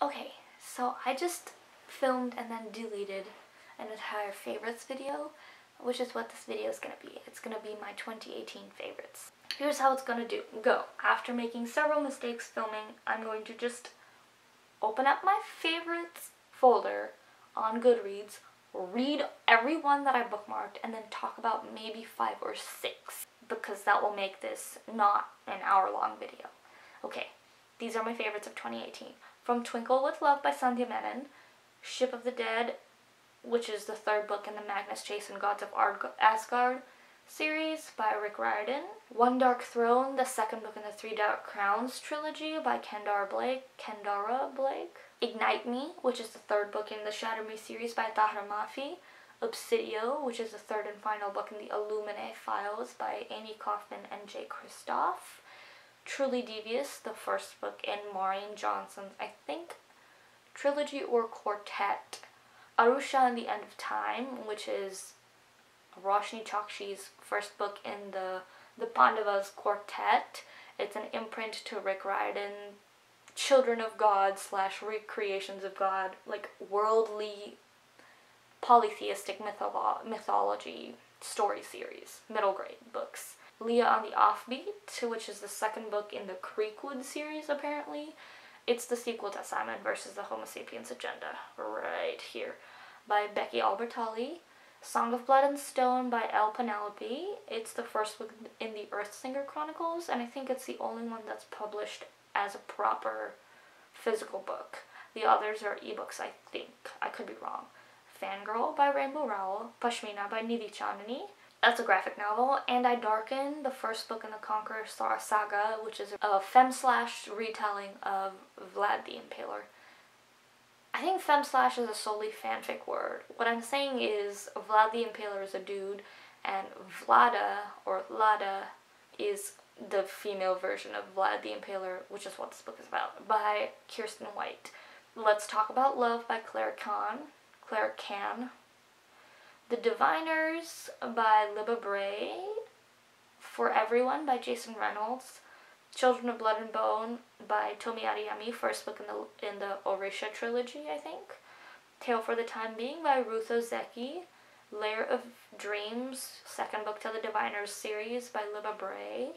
Okay, so I just filmed and then deleted an entire favorites video, which is what this video is going to be. It's going to be my 2018 favorites. Here's how it's going to go. After making several mistakes filming, I'm going to just open up my favorites folder on Goodreads, read every one that I bookmarked, and then talk about maybe 5 or 6, because that will make this not an hour-long video. Okay, these are my favorites of 2018. From Twinkle with Love by Sandhya Menon, Ship of the Dead, which is the 3rd book in the Magnus Chase and Gods of Asgard series by Rick Riordan, One Dark Throne, the 2nd book in the 3 Dark Crowns trilogy by Kendara Blake, Ignite Me, which is the 3rd book in the Shatter Me series by Tahar Mafi, Obsidio, which is the 3rd and final book in the Illuminae Files by Amy Kaufman and Jay Kristoff, Truly Devious, the 1st book in Maureen Johnson's, I think, trilogy or quartet, Arusha and the End of Time, which is Roshni Chakshi's 1st book in the Pandavas quartet. It's an imprint to Rick Riordan, Children of God / Recreations of God, like worldly polytheistic mythology story series, middle grade books. Leah on the Offbeat, which is the 2nd book in the Creekwood series, apparently. It's the sequel to Simon versus the Homo sapiens agenda, right here, by Becky Albertalli. Song of Blood and Stone by Elle Penelope. It's the 1st book in the Earthsinger Chronicles, and I think it's the only one that's published as a proper physical book. The others are ebooks, I think. I could be wrong. Fangirl by Rainbow Rowell. Pashmina by Nidhi Chandani. That's a graphic novel. And I Darken, the 1st book in the Conqueror Saga, which is a fem-slash retelling of Vlad the Impaler. I think fem-slash is a solely fanfic word. What I'm saying is Vlad the Impaler is a dude, and Vlada, or Lada, is the female version of Vlad the Impaler, which is what this book is about, by Kirsten White. Let's Talk About Love by Claire Can. The Diviners by Libba Bray. For Everyone by Jason Reynolds. Children of Blood and Bone by Tomi Adeyemi, 1st book in the Orisha trilogy, I think. Tale for the Time Being by Ruth Ozeki. Lair of Dreams, 2nd book to the Diviners series by Libba Bray.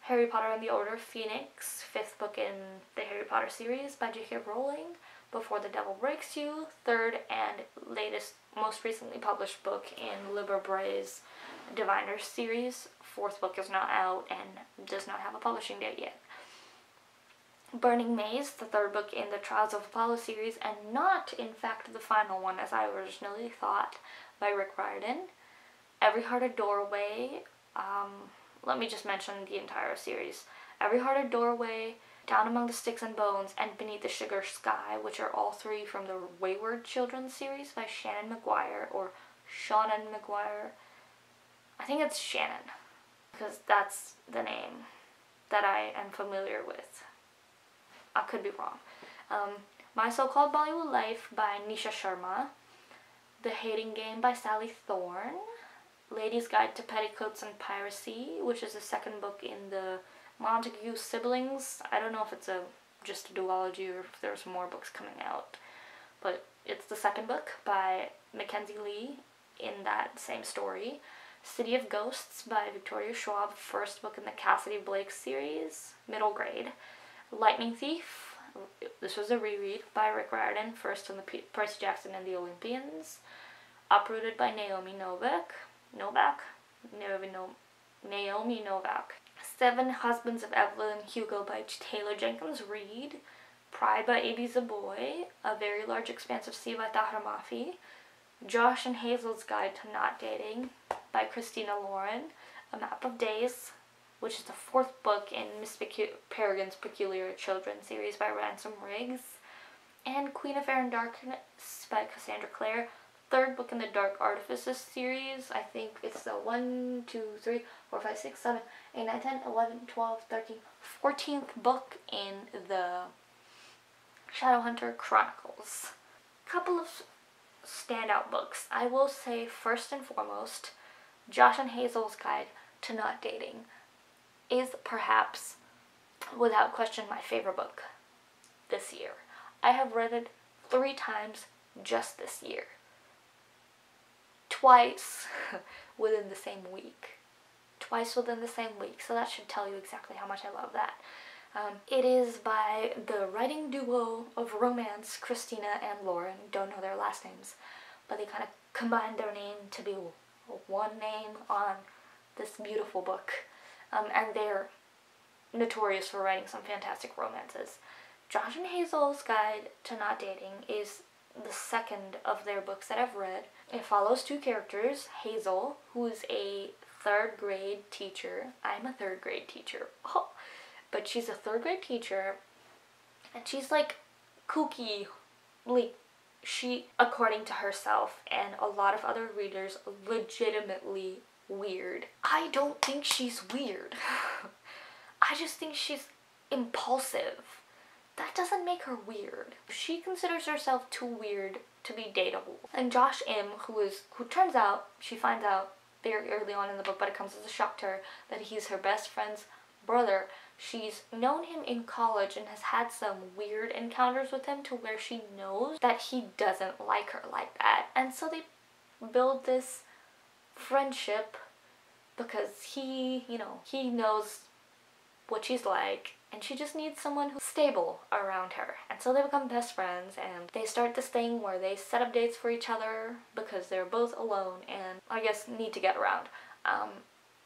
Harry Potter and the Order of Phoenix, 5th book in the Harry Potter series by J.K. Rowling. Before the Devil Breaks You, 3rd and most recently published book in Libba Bray's Diviners series. 4th book is not out and does not have a publishing date yet. Burning Maze, the 3rd book in the Trials of Apollo series, and not, in fact, the final one as I originally thought, by Rick Riordan. Every Heart a Doorway, let me just mention the entire series. Every Heart a Doorway, Down Among the Sticks and Bones, and Beneath the Sugar Sky, which are all 3 from the Wayward Children series by Shannon McGuire, or Shannon McGuire. I think it's Shannon, because that's the name that I am familiar with. I could be wrong. My So-Called Bollywood Life by Nisha Sharma. The Hating Game by Sally Thorne. Lady's Guide to Petticoats and Piracy, which is the 2nd book in the Montague siblings. I don't know if it's just a duology or if there's more books coming out, but it's the 2nd book by Mackenzie Lee in that same story. City of Ghosts by Victoria Schwab, 1st book in the Cassidy Blake series, middle grade. Lightning Thief, this was a reread by Rick Riordan, 1st in the Percy Jackson and the Olympians. Uprooted by Naomi Novak. Seven Husbands of Evelyn Hugo by Taylor Jenkins Reid. Pride by A.B. Zaboy. A Very Large Expanse of Sea by Tahar Mafi. Josh and Hazel's Guide to Not Dating by Christina Lauren. A Map of Days, which is the 4th book in Miss Peregrine's Peculiar Children series by Ransom Riggs. And Queen of Air and Darkness by Cassandra Clare, 3rd book in the Dark Artifices series. I think it's the 1, 2, 3, 4, 5, 6, 7, 8, 9, 10, 11, 12, 13, 14th book in the Shadowhunter Chronicles. Couple of standout books. I will say, first and foremost, Josh and Hazel's Guide to Not Dating is perhaps, without question, my favorite book this year. I have read it 3 times just this year. Twice within the same week. Twice within the same week, so that should tell you exactly how much I love that. It is by the writing duo of romance, Christina and Lauren. Don't know their last names, but they kind of combined their name to be one name on this beautiful book. And they're notorious for writing some fantastic romances. Josh and Hazel's Guide to Not Dating is the second of their books that I've read. It follows 2 characters, Hazel, who is a 3rd grade teacher. I'm a 3rd grade teacher. Oh, but she's a 3rd grade teacher, and she's like kooky, like she, according to herself and a lot of other readers, legitimately weird. I don't think she's weird. I just think she's impulsive. That doesn't make her weird. She considers herself too weird to be dateable. And Josh M, who turns out, she finds out very early on in the book, but it comes as a shock to her, that he's her best friend's brother. She's known him in college and has had some weird encounters with him to where she knows that he doesn't like her like that. And so they build this friendship because he knows what she's like, and she just needs someone who's stable around her. And so they become best friends, and they start this thing where they set up dates for each other because they're both alone and I guess need to get around.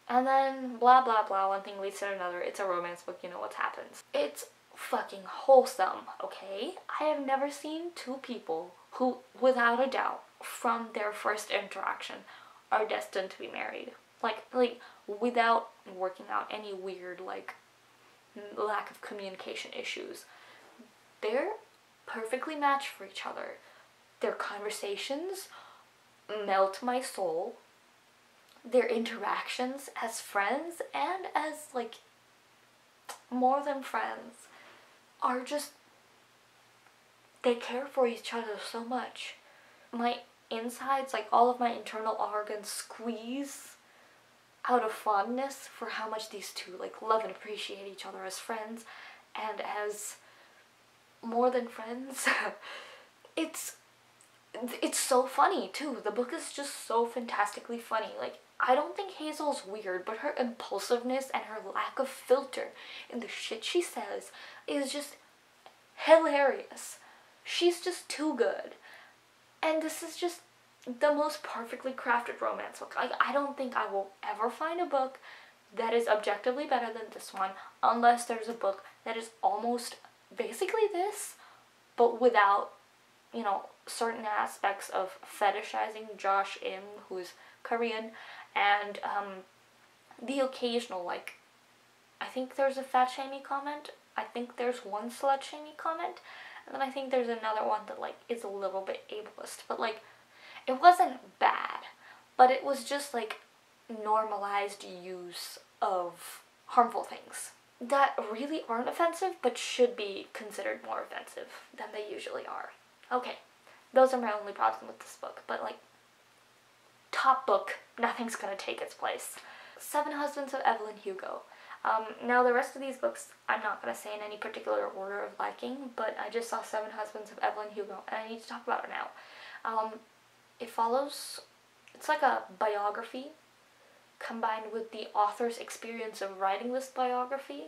And then blah blah blah, one thing leads to another. It's a romance book, you know what happens. It's fucking wholesome, okay? I have never seen 2 people who, without a doubt, from their first interaction, are destined to be married. Like without working out any weird, like, lack of communication issues. They're perfectly matched for each other. Their conversations melt my soul. Their interactions as friends and as, like, more than friends are just, they care for each other so much. My insides, like all of my internal organs, squeeze out of fondness for how much these 2 like love and appreciate each other as friends and as more than friends. It's so funny too. The book is just so fantastically funny. Like, I don't think Hazel's weird, but her impulsiveness and her lack of filter in the shit she says is just hilarious. She's just too good. And this is just the most perfectly crafted romance book. I don't think I will ever find a book that is objectively better than this one, unless there's a book that is almost basically this, but without, you know, certain aspects of fetishizing Josh Im, who's Korean, and the occasional, like, I think there's a fat-shamey comment, I think there's one slut-shamey comment, and then I think there's another one that, like, is a little bit ableist, but, like, it wasn't bad, but it was just, like, normalized use of harmful things that really aren't offensive, but should be considered more offensive than they usually are. Okay, those are my only problems with this book, but, like, top book, nothing's gonna take its place. 7 Husbands of Evelyn Hugo. Now the rest of these books, I'm not gonna say in any particular order of liking, but I just saw 7 Husbands of Evelyn Hugo, and I need to talk about it now. It follows, it's like a biography combined with the author's experience of writing this biography.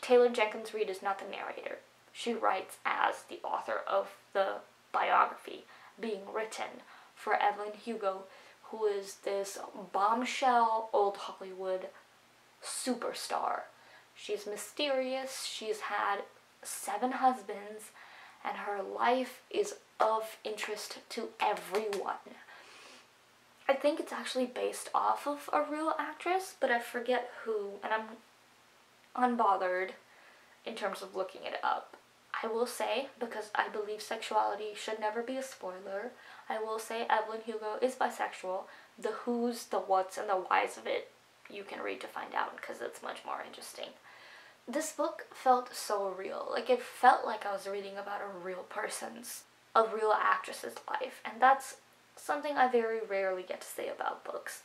Taylor Jenkins Reid is not the narrator. She writes as the author of the biography being written for Evelyn Hugo, who is this bombshell old Hollywood superstar. She's mysterious, she's had 7 husbands, and her life is of interest to everyone. I think it's actually based off of a real actress, but I forget who, and I'm unbothered in terms of looking it up. I will say, because I believe sexuality should never be a spoiler, I will say Evelyn Hugo is bisexual. The who's, the what's, and the why's of it you can read to find out, because it's much more interesting. This book felt so real. Like, it felt like I was reading about a real actress's life, and that's something I very rarely get to say about books.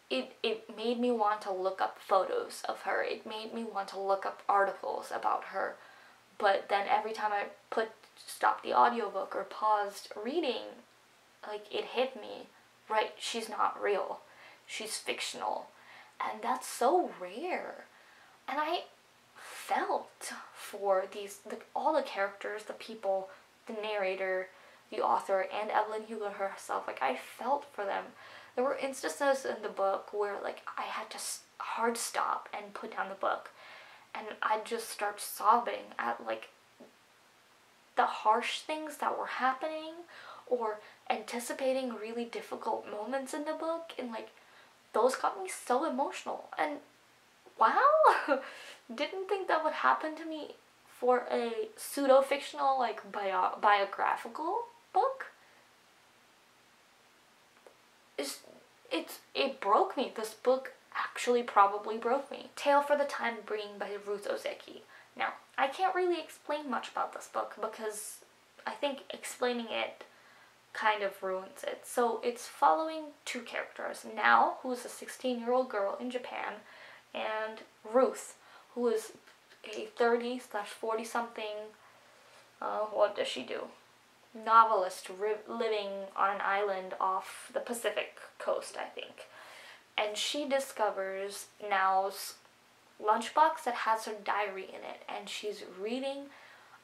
It made me want to look up photos of her. It made me want to look up articles about her But then every time I stopped the audiobook or paused reading, like, it hit me, right, she's not real. She's fictional. And that's so rare. And I felt for all the characters, the people, the narrator, the author, and Evelyn Hugo herself. Like, I felt for them. There were instances in the book where, like, I had to hard stop and put down the book. And I'd just start sobbing at, like, the harsh things that were happening, or anticipating really difficult moments in the book, and, like, those got me so emotional. And wow, didn't think that would happen to me for a pseudo-fictional, like, biographical book. It broke me. This book actually probably broke me. Tale for the Time Being by Ruth Ozeki. Now, I can't really explain much about this book because I think explaining it kind of ruins it. So it's following two characters. Now, who is a 16-year-old girl in Japan, and Ruth, who is a 30/40-something, what does she do? Novelist living on an island off the Pacific coast, I think. And she discovers Nao's lunchbox that has her diary in it, and she's reading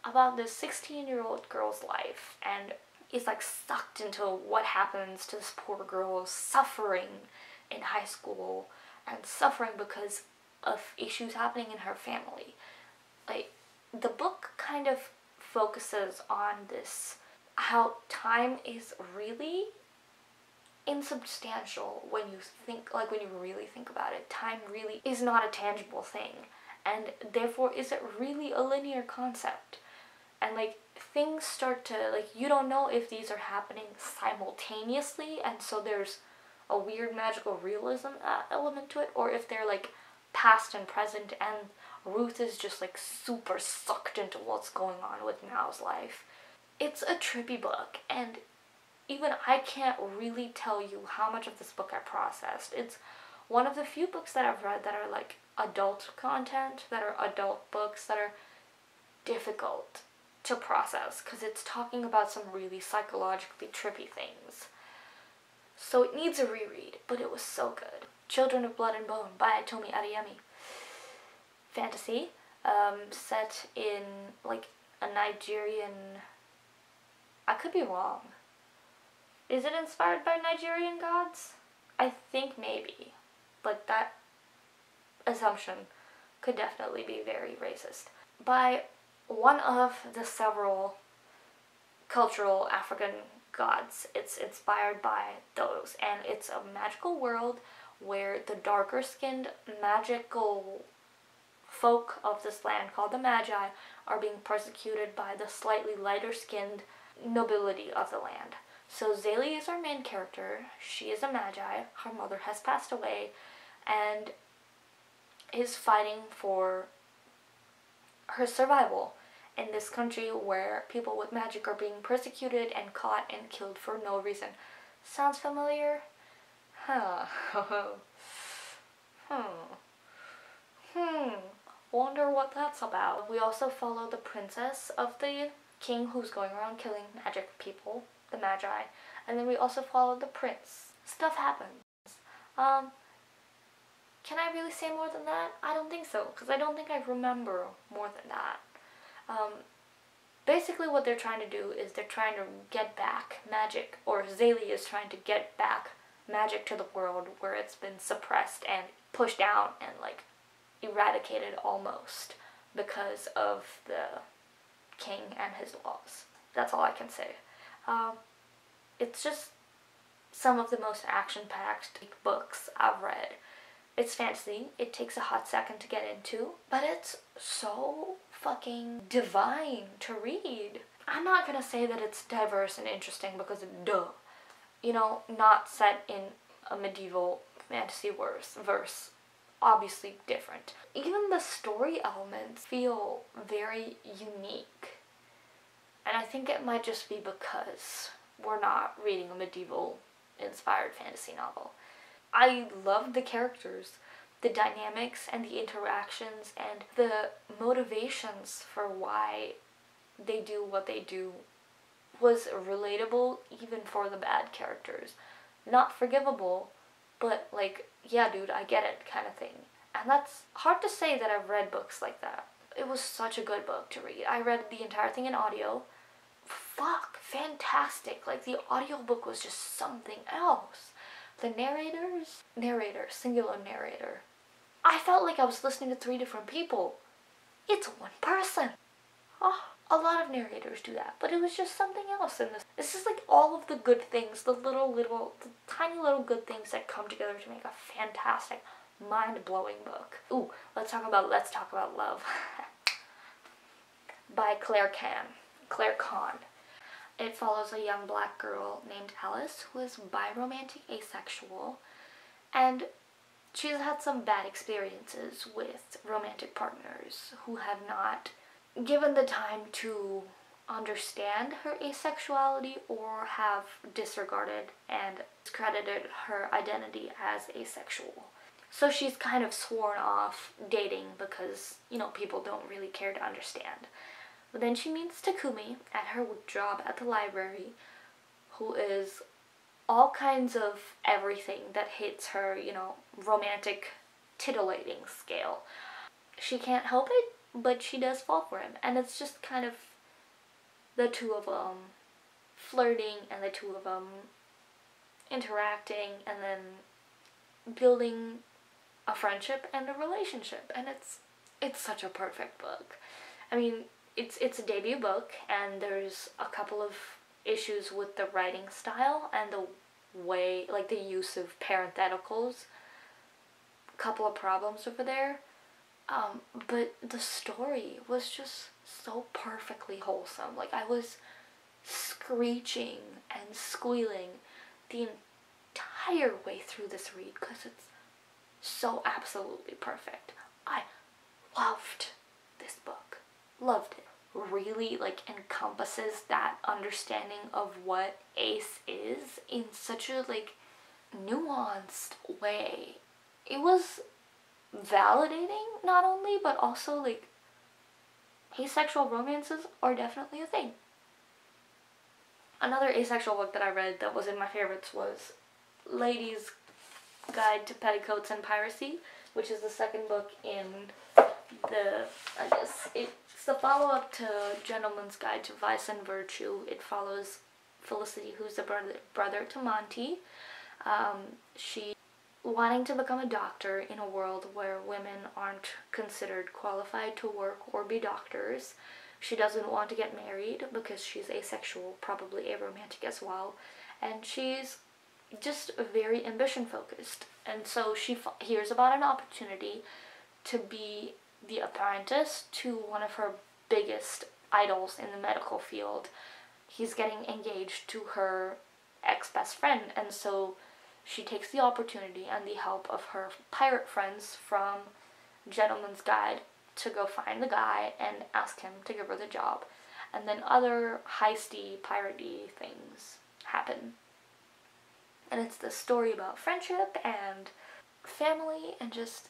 about this 16-year-old girl's life, and is, like, sucked into what happens to this poor girl suffering in high school, and suffering because of issues happening in her family. Like, the book kind of focuses on this, how time is really insubstantial when you think, like, when you really think about it. Time really is not a tangible thing, and therefore isn't really a linear concept. And, like, things start to, like, you don't know if these are happening simultaneously, and so there's a weird magical realism element to it, or if they're, like, past and present, and Ruth is just, like, super sucked into what's going on with Nao's life. It's a trippy book, and even I can't really tell you how much of this book I processed. It's one of the few books that I've read that are, like, adult content, that are adult books that are difficult to process, because it's talking about some really psychologically trippy things. So it needs a reread, but it was so good. Children of Blood and Bone by Tomi Adeyemi. Fantasy, set in, like, a Nigerian... I could be wrong. Is it inspired by Nigerian gods? I think maybe, but that assumption could definitely be very racist. By one of the several cultural African gods. It's inspired by those, and it's a magical world where the darker skinned magical folk of this land called the Magi are being persecuted by the slightly lighter skinned nobility of the land. So Zaylee is our main character. She is a Magi. Her mother has passed away and is fighting for her survival in this country where people with magic are being persecuted and caught and killed for no reason. Sounds familiar? Huh. Wonder what that's about. We also follow the princess of the king who's going around killing magic people, the Magi, and then we also follow the prince. Stuff happens. Can I really say more than that? I don't think so, because I don't think I remember more than that. Basically what they're trying to do is they're trying to get back magic, or Zaylee is trying to get back magic to the world where it's been suppressed and pushed down and, like, eradicated almost because of the king and his laws. That's all I can say. It's just some of the most action-packed books I've read. It's fantasy. It takes a hot second to get into, but it's so fucking divine to read. I'm not gonna say that it's diverse and interesting because, duh, you know, not set in a medieval fantasy verse. Obviously different. Even the story elements feel very unique. And I think it might just be because we're not reading a medieval inspired fantasy novel. I loved the characters. the dynamics and the interactions and the motivations for why they do what they do was relatable even for the bad characters. Not forgivable, but like, yeah dude, I get it kind of thing. And that's hard to say that I've read books like that. It was such a good book to read. I read the entire thing in audio. Fuck, fantastic. Like, the audiobook was just something else. The narrator, singular narrator. I felt like I was listening to 3 different people. It's one person. Oh, a lot of narrators do that, but it was just something else in this. This is like all of the good things, the tiny little good things that come together to make a fantastic, mind-blowing book. Ooh, let's talk about love. By Claire Kahn. It follows a young black girl named Alice who is biromantic asexual, and she's had some bad experiences with romantic partners who have not given the time to understand her asexuality or have disregarded and discredited her identity as asexual. So she's kind of sworn off dating because, people don't really care to understand. But then she meets Takumi at her job at the library, who is all kinds of everything that hits her, romantic titillating scale. She can't help it, but she does fall for him. And it's just kind of the two of them flirting and the two of them interacting and then building a friendship and a relationship. And it's such a perfect book. I mean, it's a debut book, and there's a couple of issues with the writing style and the way, like the use of parentheticals. A couple of problems over there. But the story was just so perfectly wholesome. Like, I was screeching and squealing the entire way through this read because it's so absolutely perfect. I loved this book. Loved it. Really, encompasses that understanding of what ace is in such a, nuanced way. It was validating, not only, but also, asexual romances are definitely a thing. Another asexual book that I read that was in my favorites was Lady's Guide to Petticoats and Piracy, which is the second book in it's the follow-up to Gentleman's Guide to Vice and Virtue. It follows Felicity, who's the brother to Monty. She wanting to become a doctor in a world where women aren't considered qualified to work or be doctors. She doesn't want to get married because she's asexual, probably aromantic as well, and she's just very ambition focused. And so she hears about an opportunity to be the apprentice to one of her biggest idols in the medical field. He's getting engaged to her ex-best friend, and so she takes the opportunity and the help of her pirate friends from Gentleman's Guide to go find the guy and ask him to give her the job. And then other heisty, piratey things happen. And it's the story about friendship and family and just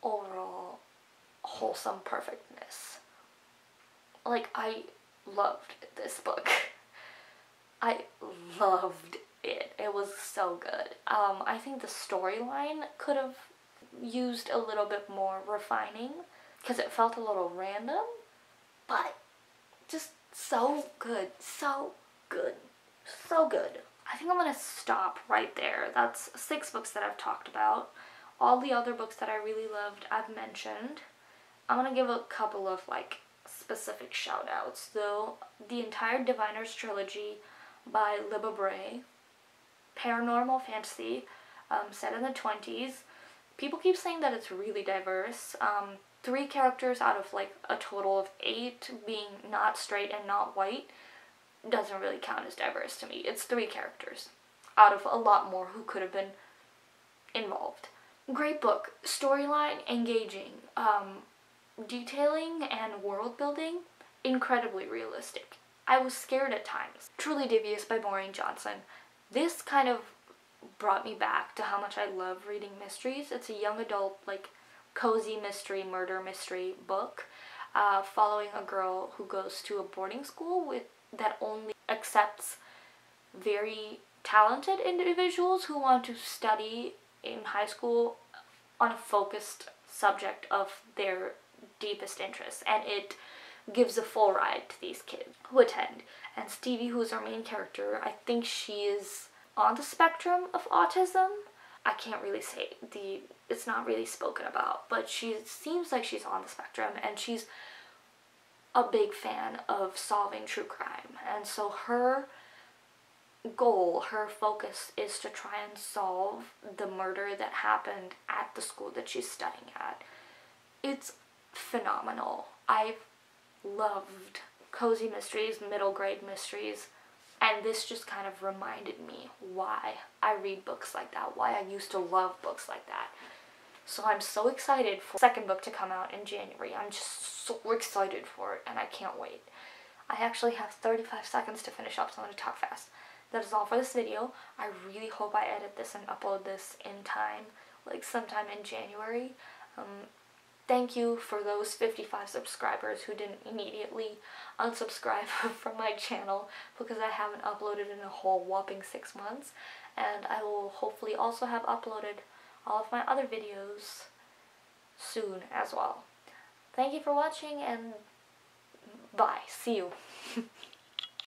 overall wholesome perfectness. I loved this book. I loved it. It was so good. I think the storyline could have used a little bit more refining because it felt a little random, but just so good. So good. So good. I think I'm going to stop right there. That's 6 books that I've talked about. All the other books that I really loved, I've mentioned. I'm going to give a couple of, specific shout-outs, though. The entire Diviner's trilogy by Libba Bray. Paranormal fantasy, set in the 20s. People keep saying that it's really diverse. 3 characters out of, a total of 8 being not straight and not white doesn't really count as diverse to me. It's 3 characters out of a lot more who could have been involved. Great book. Storyline, engaging. Detailing and world building, incredibly realistic. I was scared at times. Truly Devious by Maureen Johnson. This kind of brought me back to how much I love reading mysteries. It's a young adult, like, cozy mystery, murder mystery book, following a girl who goes to a boarding school that only accepts very talented individuals who want to study in high school on a focused subject of their deepest interests, and it gives a full ride to these kids who attend. And Stevie, who's our main character, I think she is on the spectrum of autism. I can't really say, it's not really spoken about, but she seems like she's on the spectrum, and she's a big fan of solving true crime. And so her goal, her focus, is to try and solve the murder that happened at the school that she's studying at. It's phenomenal. I've loved cozy mysteries, middle grade mysteries, and this just kind of reminded me why I read books like that, why I used to love books like that. So I'm so excited for the second book to come out in January. I'm just so excited for it, and I can't wait. I actually have 35 seconds to finish up, so I'm going to talk fast. That is all for this video. I really hope I edit this and upload this in time, like sometime in January. Thank you for those 55 subscribers who didn't immediately unsubscribe from my channel, because I haven't uploaded in a whole whopping 6 months. And I will hopefully also have uploaded all of my other videos soon as well. Thank you for watching, and bye. See you.